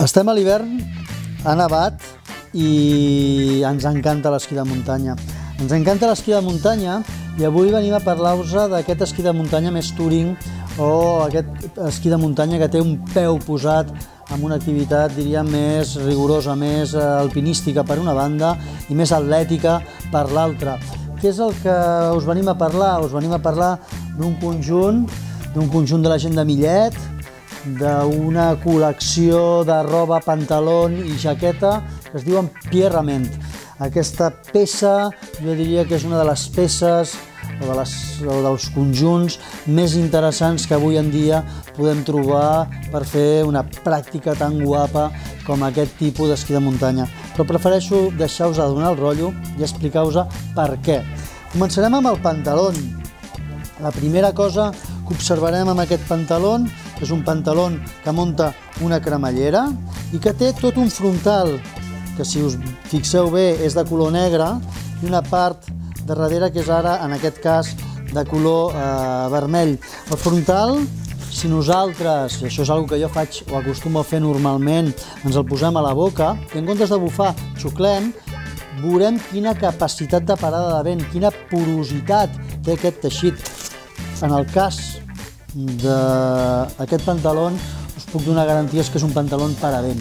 Estem a l'hivern, ha nevat i ens encanta l'esquí de muntanya. Ens encanta l'esquí de muntanya i avui venim a parlar-vos d'aquest esquí de muntanya més touring o aquest esquí de muntanya que té un peu posat amb una activitat, diríem, més rigorosa, més alpinística per una banda i més atlètica per l'altra. Què és el que us venim a parlar? Us venim a parlar d'un conjunt de la gent de Millet, d'una col·lecció de roba, pantalón i jaqueta que es diuen Pierrement. Aquesta peça, jo diria que és una de les peces o dels conjunts més interessants que avui en dia podem trobar per fer una pràctica tan guapa com aquest tipus d'esquí de muntanya. Però prefereixo deixar-vos de donar el rotllo i explicar-vos per què. Començarem amb el pantalón. La primera cosa que observarem amb aquest pantalón és un pantalón que munta una cremallera i que té tot un frontal, que si us fixeu bé és de color negre, i una part de darrere que és ara, en aquest cas, de color vermell. El frontal, si nosaltres, i això és una cosa que jo faig o acostumo a fer normalment, ens el posem a la boca i en comptes de bufar xuclem, veurem quina capacitat de parada de vent, quina porositat té aquest teixit. En el cas d'aquest pantalón us puc donar garanties que és un pantalón paravent.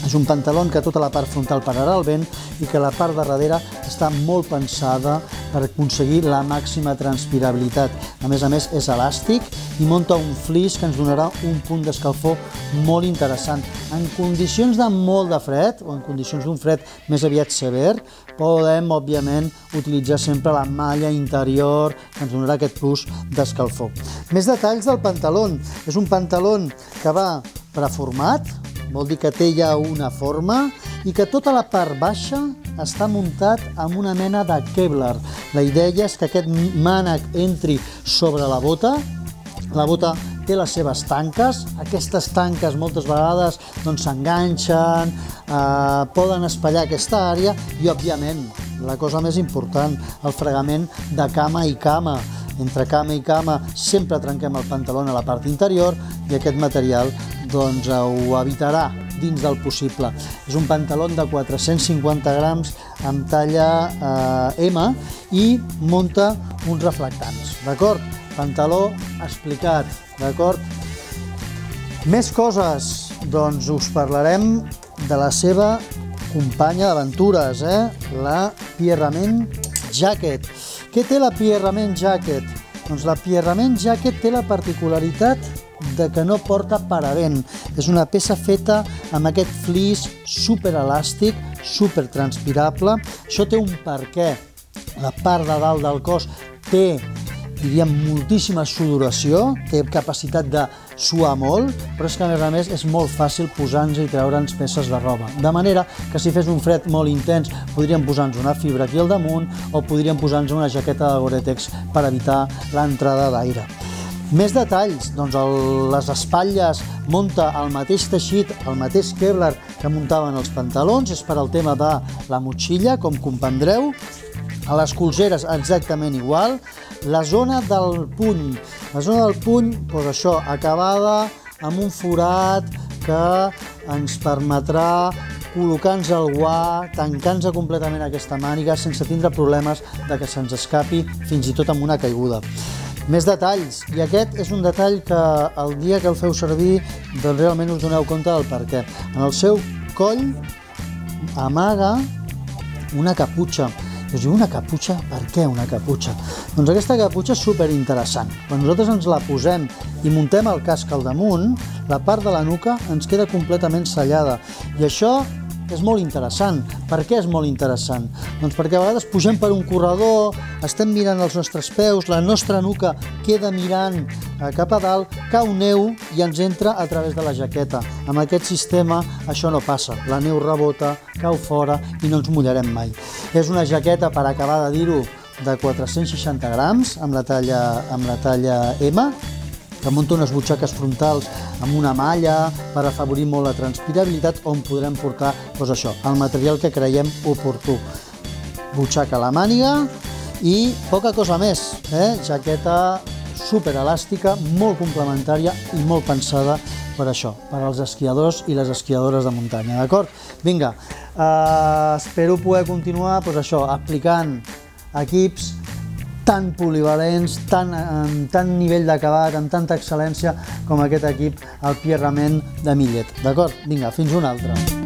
És un pantalón que tota la part frontal pararà el vent i que la part de darrere està molt pensada per aconseguir la màxima transpirabilitat. A més, és elàstic i munta un flis que ens donarà un punt d'escalfor molt interessant. En condicions de molt de fred, o en condicions d'un fred més aviat sever, podem, òbviament, utilitzar sempre la malla interior que ens donarà aquest plus d'escalfor. Més detalls del pantalón. És un pantalón que va preformat, vol dir que té ja una forma i que tota la part baixa està muntat amb una mena de Kevlar. La idea és que aquest mànec entri sobre la bota. La bota té les seves tanques. Aquestes tanques moltes vegades s'enganxen, poden espatllar aquesta àrea i, òbviament, la cosa més important, el fregament de cama i cama. Entre cama i cama sempre trenquem el pantalón a la part interior i aquest material ho evitarà dins del possible. És un pantalón de 450 grams amb talla M i munta uns reflectants, d'acord? Pantaló explicat, d'acord? Més coses, us parlarem de la seva companya d'aventures, la Pierrement Jacket. Què té la Pierrement Jacket? Doncs la Pierrement Jacket té la particularitat de que no porta paravent. És una peça feta amb aquest flis superelàstic, supertranspirable. Això té un perquè. La part de dalt del cos té, diríem, moltíssima sudoració, té capacitat de suar molt, però és que a més és molt fàcil posar-nos i treure'ns peces de roba. De manera que si fes un fred molt intens podríem posar-nos una fibra aquí al damunt o podríem posar-nos una jaqueta de Gore-Tex per evitar l'entrada d'aire. Més detalls, les espatlles munta el mateix teixit, el mateix Kevlar que muntaven els pantalons, és per al tema de la motxilla, com comprendreu. A les colzeres exactament igual. La zona del puny, això, acabada amb un forat que ens permetrà col·locar-nos el guà, tancant-nos completament aquesta màniga sense tindre problemes de que se'ns escapi fins i tot amb una caiguda. Més detalls, i aquest és un detall que el dia que el feu servir realment us doneu compte del perquè. En el seu coll amaga una caputxa. Us diu, una caputxa? Per què una caputxa? Doncs aquesta caputxa és superinteressant. Quan nosaltres ens la posem i muntem el casc al damunt, la part de la nuca ens queda completament sellada. I això és molt interessant. Per què és molt interessant? Doncs perquè a vegades pugem per un corredor, estem mirant els nostres peus, la nostra nuca queda mirant cap a dalt, cau neu i ens entra a través de la jaqueta. Amb aquest sistema això no passa. La neu rebota, cau fora i no ens mullarem mai. És una jaqueta, per acabar de dir-ho, de 460 grams, amb la talla M, que munta unes butxaques frontals amb una malla per afavorir molt la transpirabilitat, on podrem portar el material que creiem oportú. Butxaca a la màniga i poca cosa més. Jaqueta superelàstica, molt complementària i molt pensada per això, per als esquiadors i les esquiadores de muntanya, d'acord? Vinga, espero poder continuar, doncs això, aplicant equips tan polivalents, amb tant nivell d'acabat, amb tanta excel·lència com aquest equip, el Pierrement de Millet, d'acord? Vinga, fins una altra.